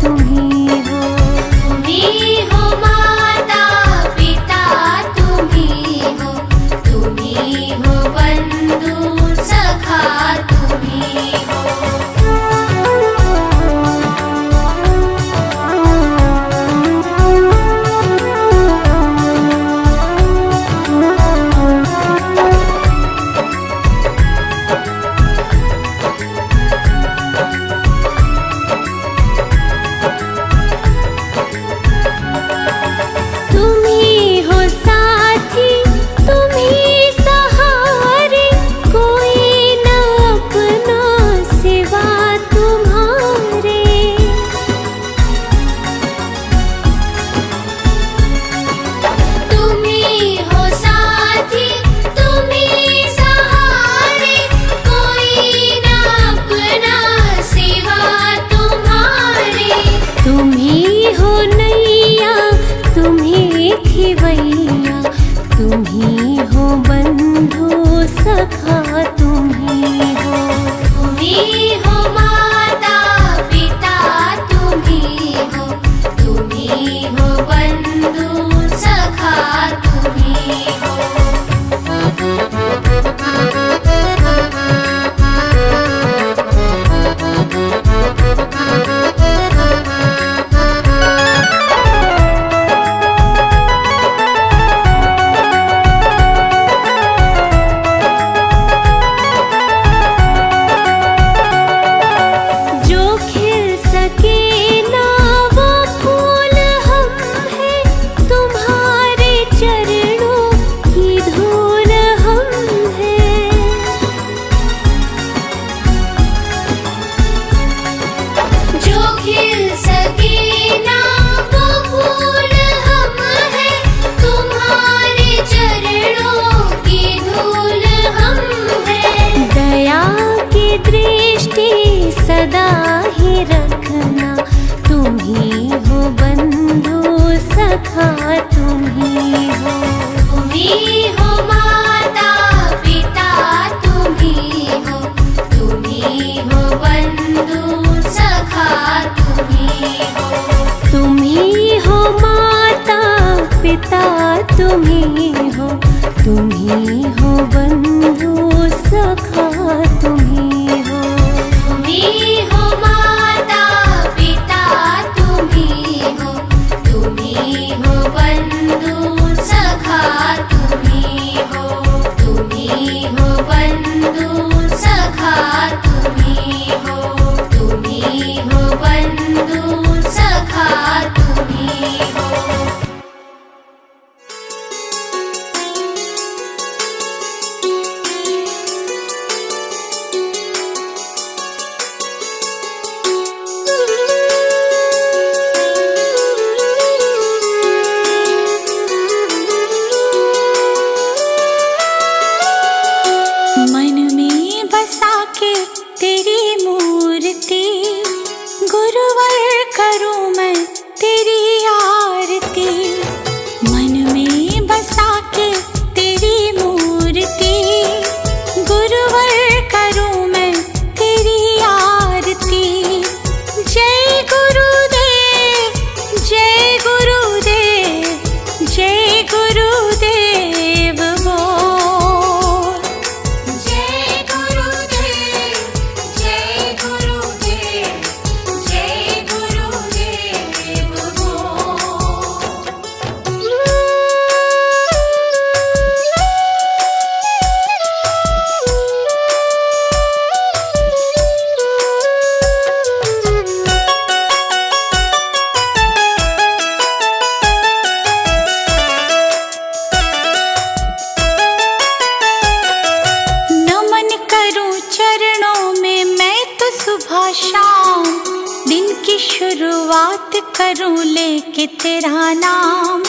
तुम ही हो। तुम ही हो माता पिता तुम ही हो, तुम ही हो बंधु सखा तुम ही हो। तुम ही हो बंधु सखा तुम ही हो। तुम ही हो माता पिता तुम ही हो, तुम ही हो बंधु सखा तुम ही हो। सदा ही रखना तुम ही हो बंधु सखा तुम ही हो। तुम ही हो माता पिता तुम ही हो, तुम ही हो बंधु सखा तुम ही हो। तुम ही हो माता पिता तुम ही हो, तुम ही हो बंधु सखा तुम ही हो। तुम ही हो माता पिता तुम ही हो, तुम ही हो बंधु सखा तुम ही हो। तुम ही हो बंधु सखा तुम ही हो, तुम ही हो बंधु सखा तुम ही हो। शाम दिन की शुरुआत करूं लेके तेरा नाम।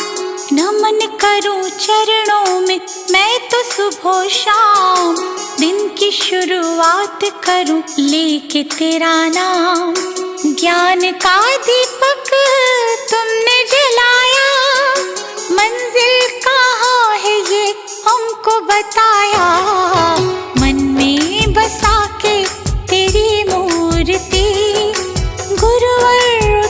नमन करूं चरणों में मैं तो सुबह शाम, दिन की शुरुआत करूं लेके तेरा नाम। ज्ञान का दीपक तुमने जलाया, मंजिल कहाँ है ये हमको बताया। मन में बसा के तेरी मूर्ति गुरुवर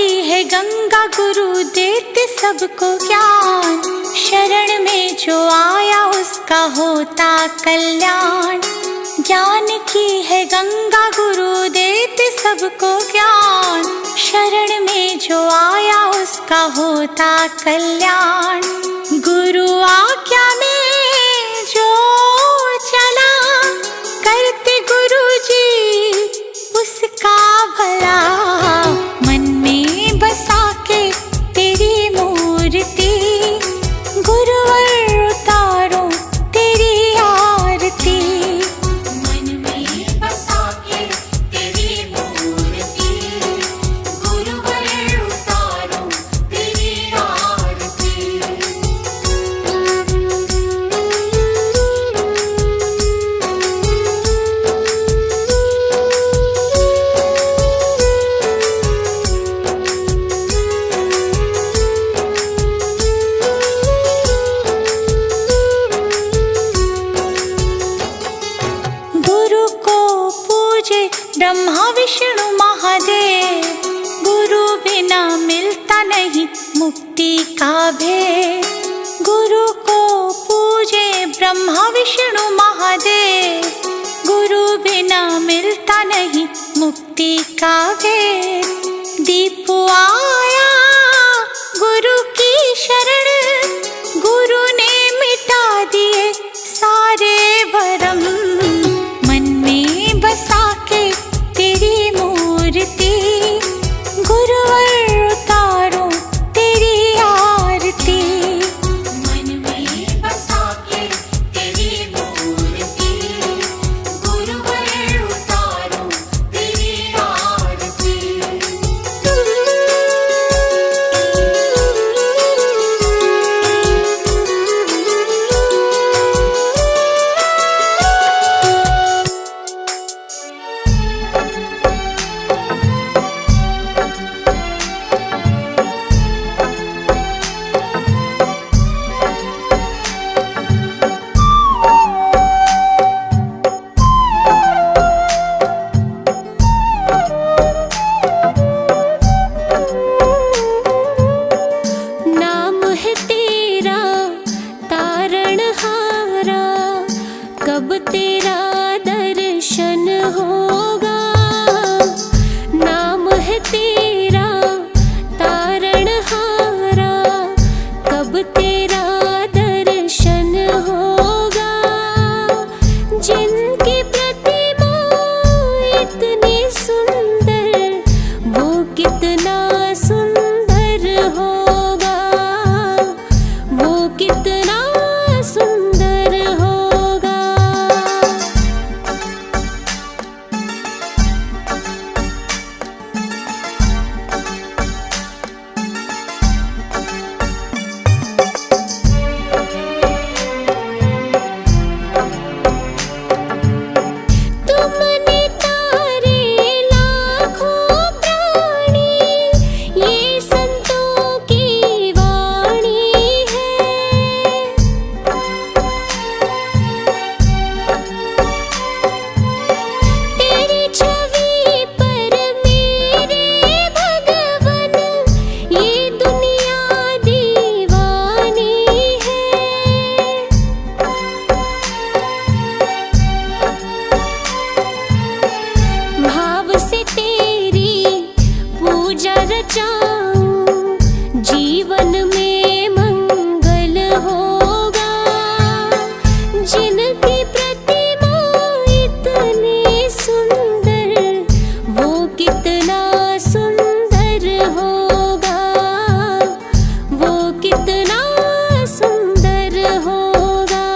की है गंगा, गुरु देते सबको ज्ञान। शरण में जो आया उसका होता कल्याण। ज्ञान की है गंगा, गुरु देते सबको ज्ञान। शरण में जो आया उसका होता कल्याण। गुरु आज्ञा में जो चला, करते गुरु जी उसका भला। मन में बसा के तेरी मूर्ति, गुरुवर उतारो तेरी आरती। मन में बसा के तेरी मूर्ति, गुरुवर उतारो तेरी आरती। ब्रह्मा विष्णु महादेव, गुरु बिना मिलता नहीं मुक्ति का भेद। गुरु को पूजे ब्रह्मा विष्णु महादेव, गुरु बिना मिलता नहीं मुक्ति का भेद। दीप आया गुरु की शरण, गुरु ने मिटा दिए सारे भरम। मन में बसा के तेरी मूर्ति, गुरुवर उतारो तेरी आरती। मन में बसा के तेरी मूर्ति, गुरुवर उतारो तेरी आरती। नाम है तेरा तारणहारा, कब तेरा दर्शन होगा। नाम है तेरा तारणहारा, कब तेरा दर्शन होगा। जिनकी प्रतिमा इतनी सुंदर, वो कितना सुंदर होगा, वो कितना सुंदर होगा। तुमने तारे लाखों प्राणी, ये संतों की वाणी है। तेरी छवि पर मेरे भगवन, ये दुनिया दीवानी है। भाव से तेरी पूजा रचाऊं, जीवन में मंगल होगा। जिनकी प्रतिमा इतनी सुंदर, वो कितना सुंदर होगा, वो कितना सुंदर होगा।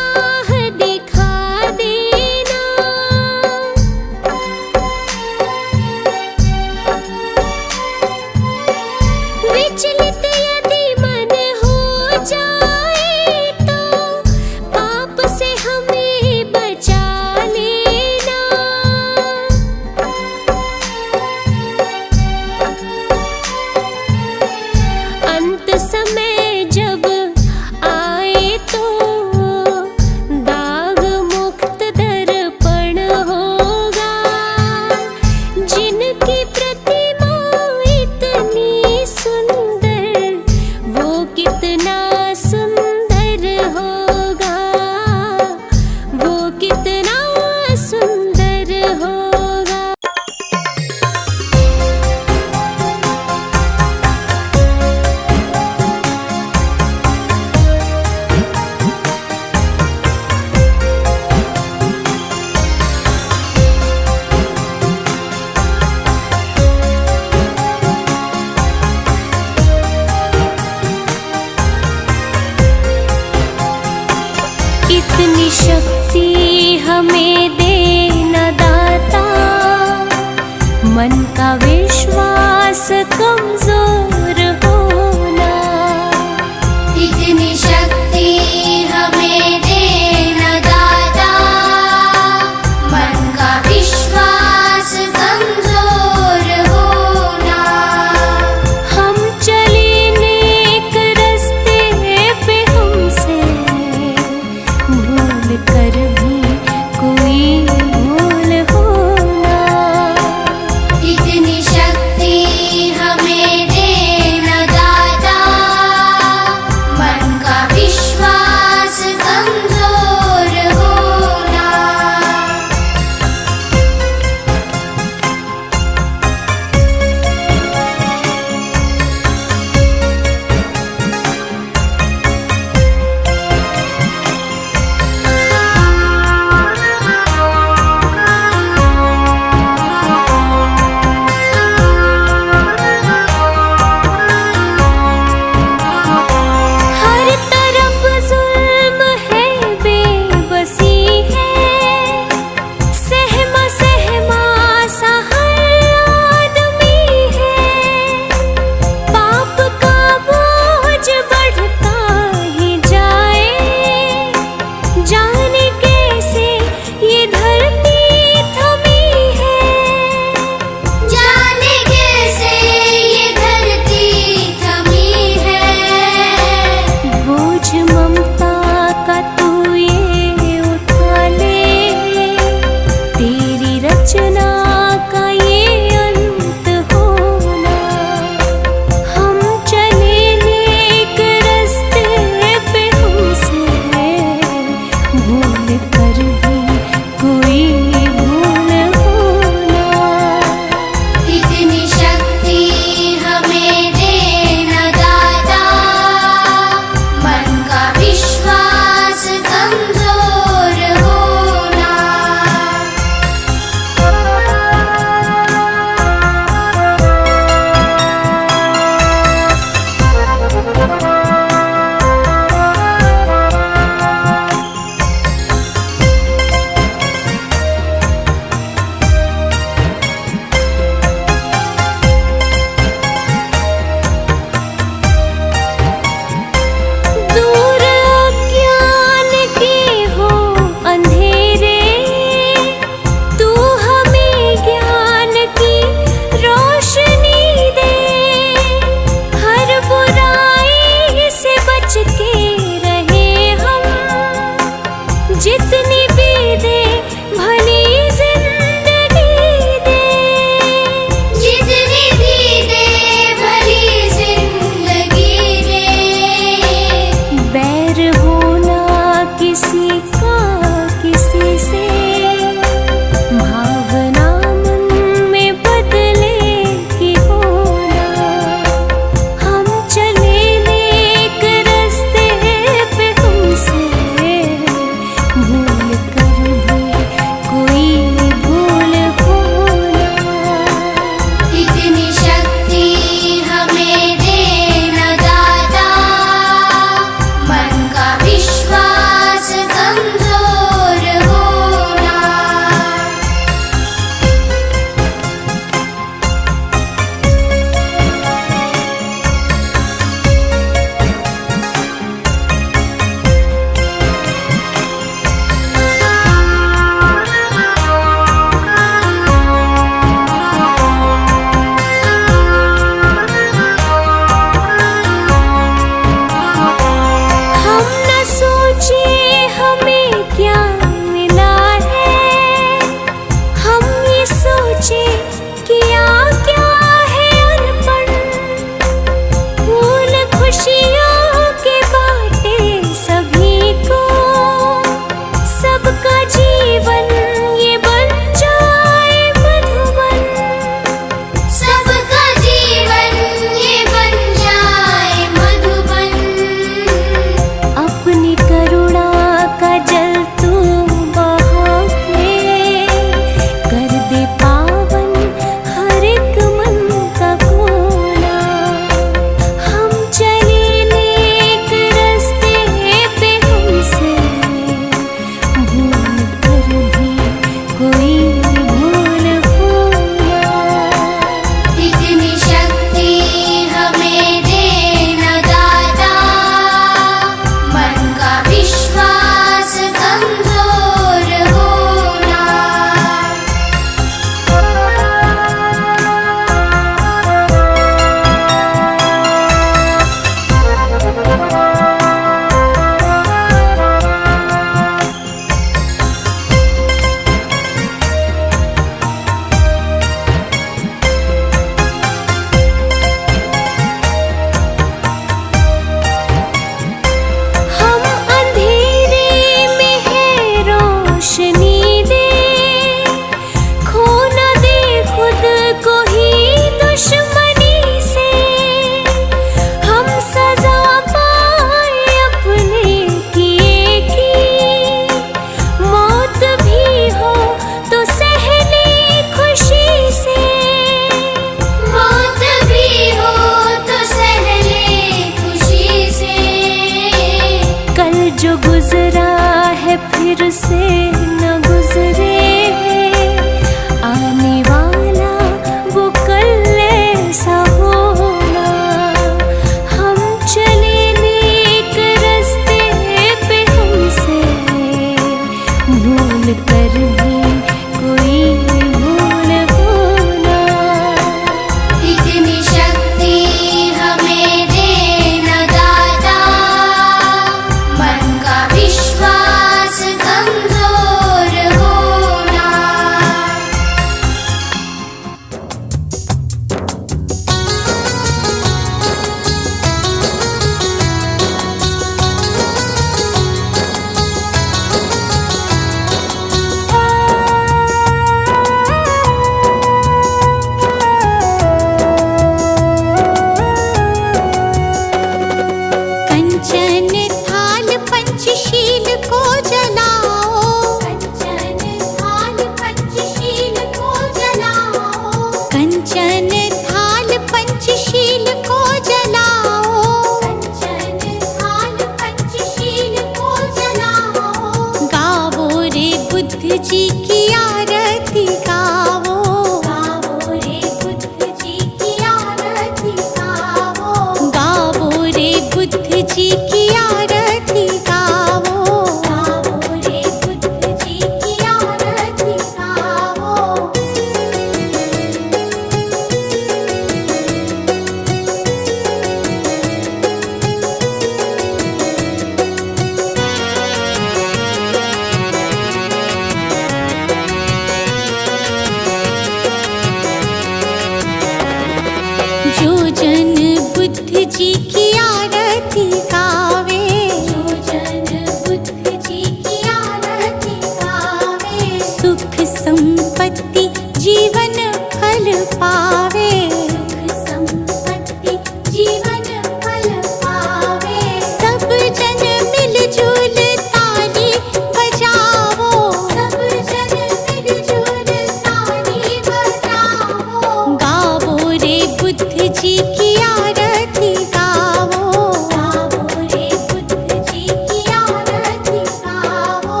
पावे, सुख संपत्ति जीवन फल पावे। सब जन मिलजुल ताली बजावो, सब जन मिलजुल ताली बजावो। गावो रे बुद्ध जी की आरती गावो, गावो रे बुद्ध जी की आरती गावो।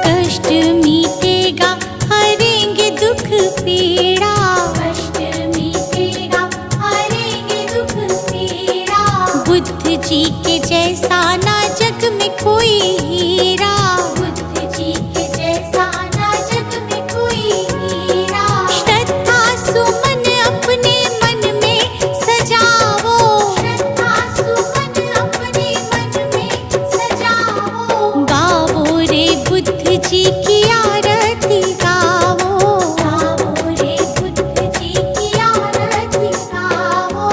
कष्ट मीटेगा हरेंगे दुख पीड़ा, कष्ट मीटेगा हरेंगे दुख पीड़ा। बुद्ध जी के जैसा ना जग में कोई हीरा, बुद्ध जी के जैसा ना जग में कोई हीरा। श्रद्धा सुमन अपने मन में सजावो, श्रद्धा सुमन अपने मन में सजावो। गावो रे बुद्ध जी की आरती गावो, गावो रे बुद्ध जी की आरती गावो।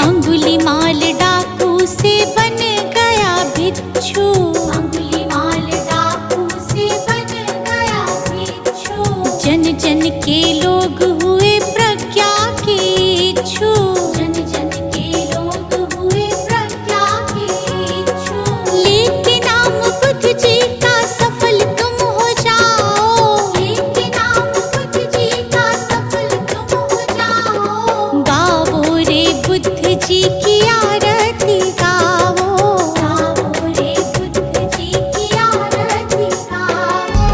अंगुलीमाल डाकू से बन गया भिक्षु, अंगुलीमाल डाकू से बन गया भिक्षु। जन जन के लोग हुए प्रज्ञा के इच्छु, जन जन के लोग हुए प्रज्ञा के इच्छु। लेके नाम बुद्ध जी का सफल तुम हो जाओ, लेके नाम बुद्ध जी का सफल तुम हो जाओ। गावो रे बुद्ध जी की आरती गावो, गावो रे बुद्ध जी की आरती गावो।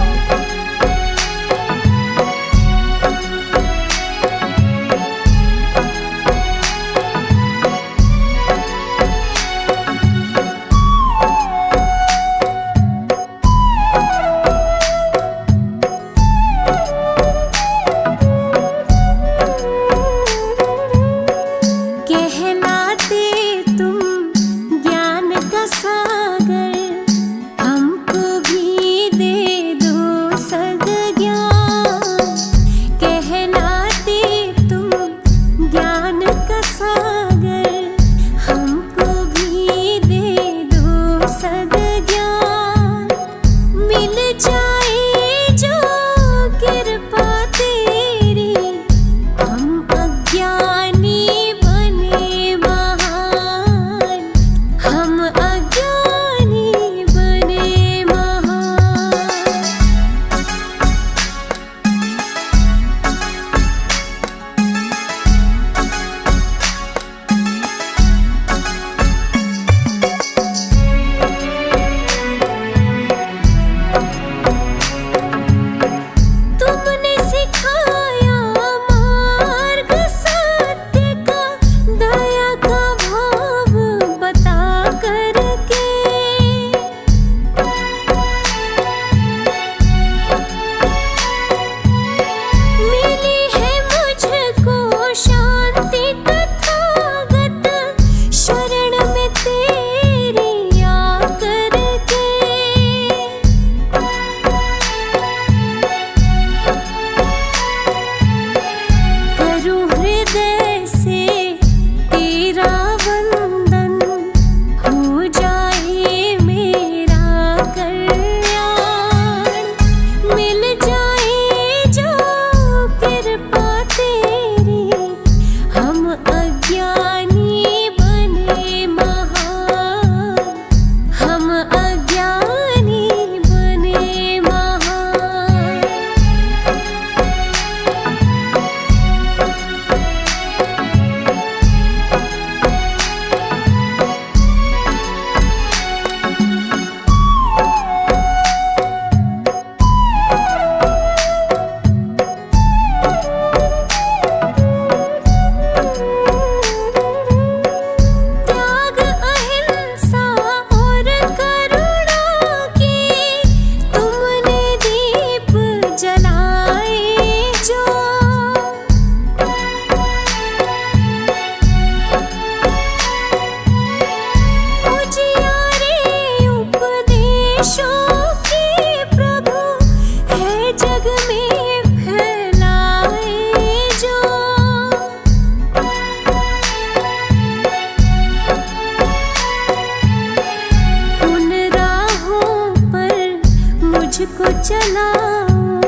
चलाओ।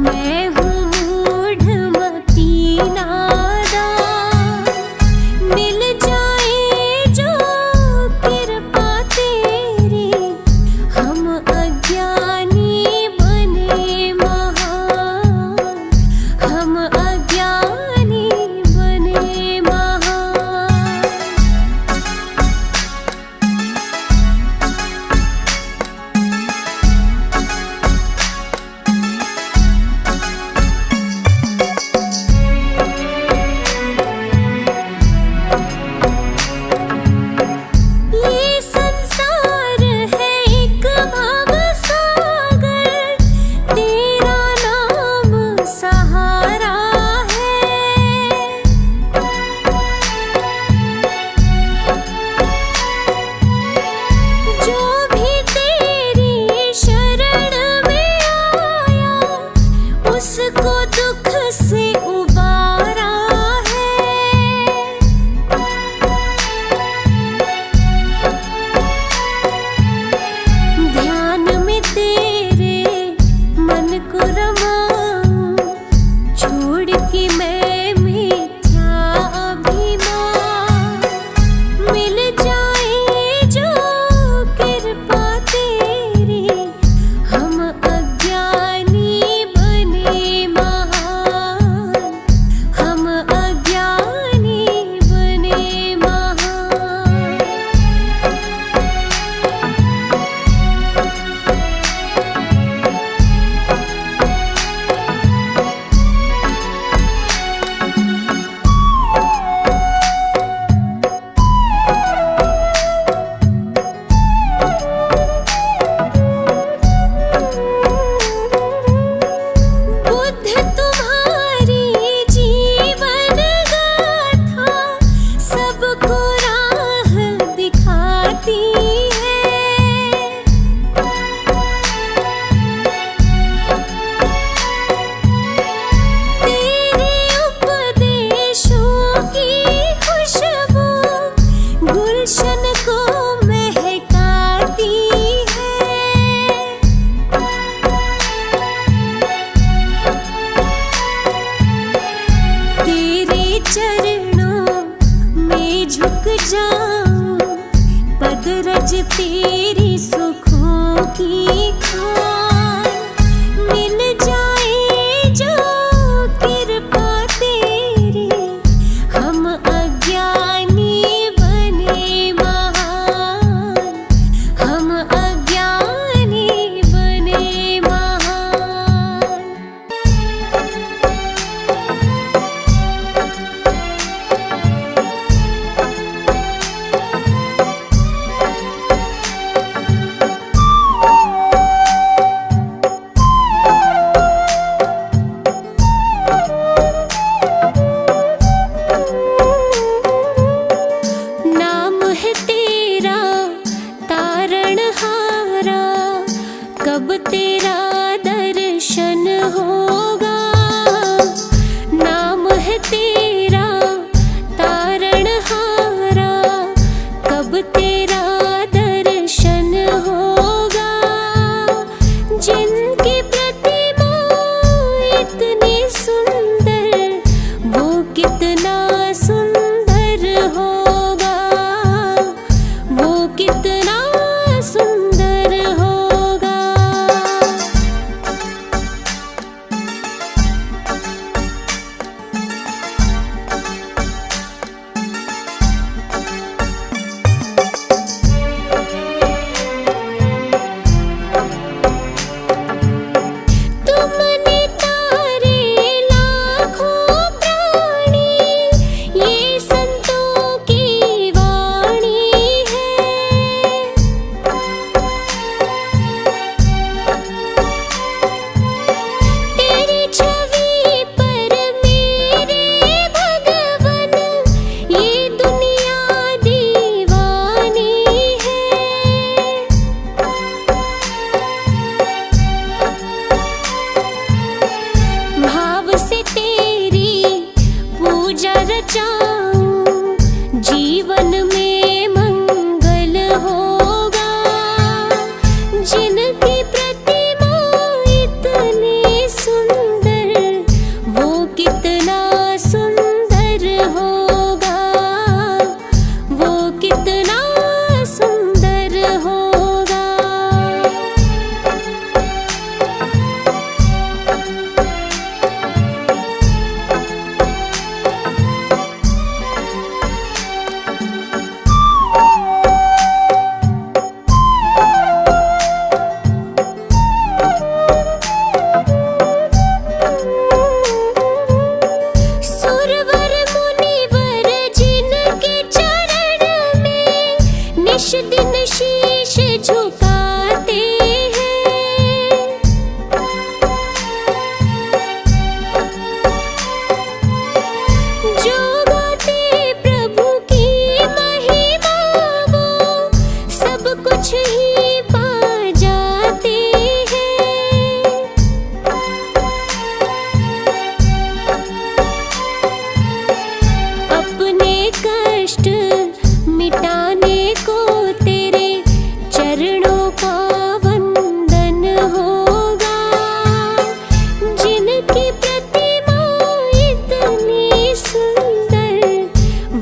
मैं हूँ मूढ़ मती नादान, मिल जाए जो कृपा तेरी, हम अज्ञानी बने महान, हम अज्ञानी बने महान। ये संसार है एक भवसागर, तेरा नाम सहारा है। जो भी तेरी शरण में आया, उसको दुख से उबारा है। ध्यान में तेरे मन को रमाऊं, छोड़ के मैं मिथ्या अभिमान, मिल जाए जो कृपा तेरी, हम अज्ञानी बने महान, हम अज्ञानी बने महान। बुद्ध तुम्हारी जीवन गाथा सबको राह दिखाती है। तेरे उपदेशों की खुशबू गुलशन को महकाती है। तेरे चरणों में झुक जाऊं, पद रज तेरी सुखों की खान, मिल जाए जो कृपा तेरी, हम अज्ञानी बने महान, हम अज्ञानी बने महान। नाम है तेरा तारणहारा, कब तेरा दर्शन होगा। नाम है तेरा तारणहारा, कब तेरा दर्शन होगा। जिनकी प्रतिमा इतनी सुंदर, वो कितना सुंदर होगा, वो कितना सुंदर होगा। का वंदन होगा। जिनकी प्रतिमा इतनी सुंदर,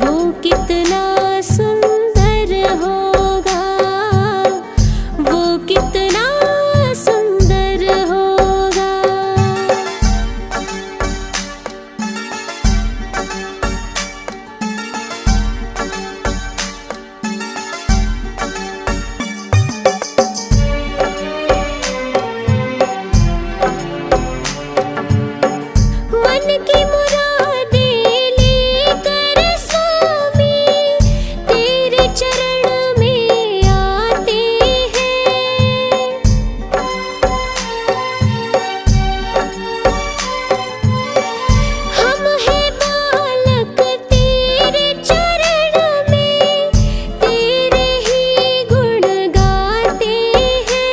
वो कितना सुंदर होगा, वो कितना सुंदर होगा। मन की मुरादें लेकर स्वामी तेरे चरण में आते हैं। हम हैं बालक तेरे चरण में, तेरे ही गुण गाते हैं।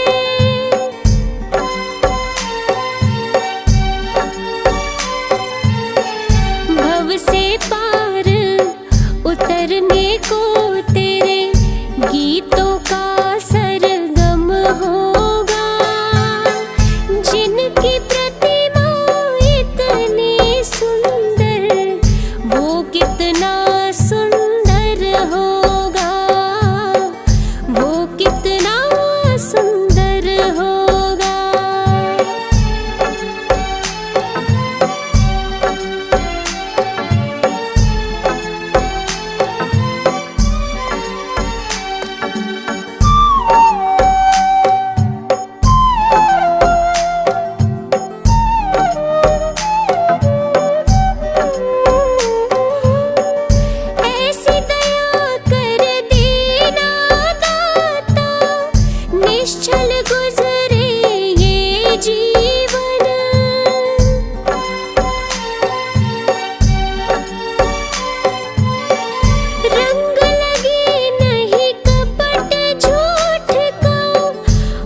भव से पार उतरने को तेरे गीतों का सरगम होगा। जिनकी प्रतिमा इतनी सुंदर, वो कितना सुंदर होगा, वो कितना सुंदर होगा। ऐसी दया कर देना दाता, निश्चल गुजरे ये जीवन। रंग लगे नहीं कपट झूठ का,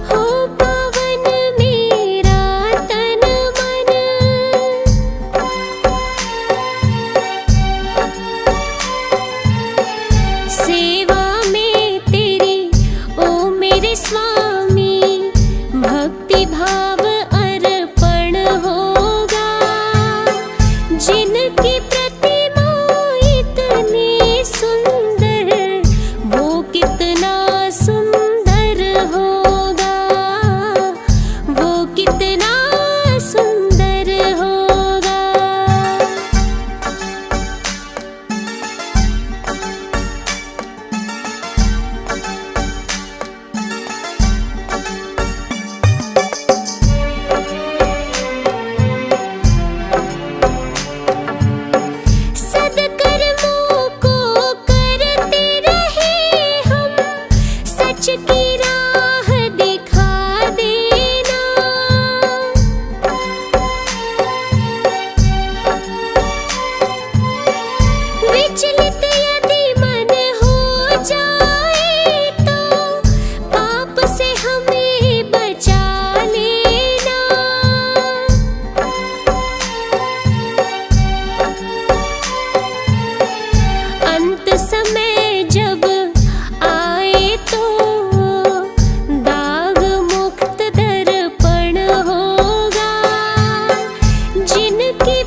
हो पावन मेरा तन मन। सेवा में तेरी ओ मेरे स्वामी, भक्ति भाव अर्पण होगा। जिनकी प्रतिमा इतनी सुंदर, वो कितना सुंदर होगा, वो कितना सुंदर होगा। सद्कर्मों को करते रहे हम, सच की राह दिखा देना। विचलित यदि मन हो जाए, तो पाप से हमें बचा लेना। अंत समय जब आए तो दाग मुक्त दर्पण होगा। जिनकी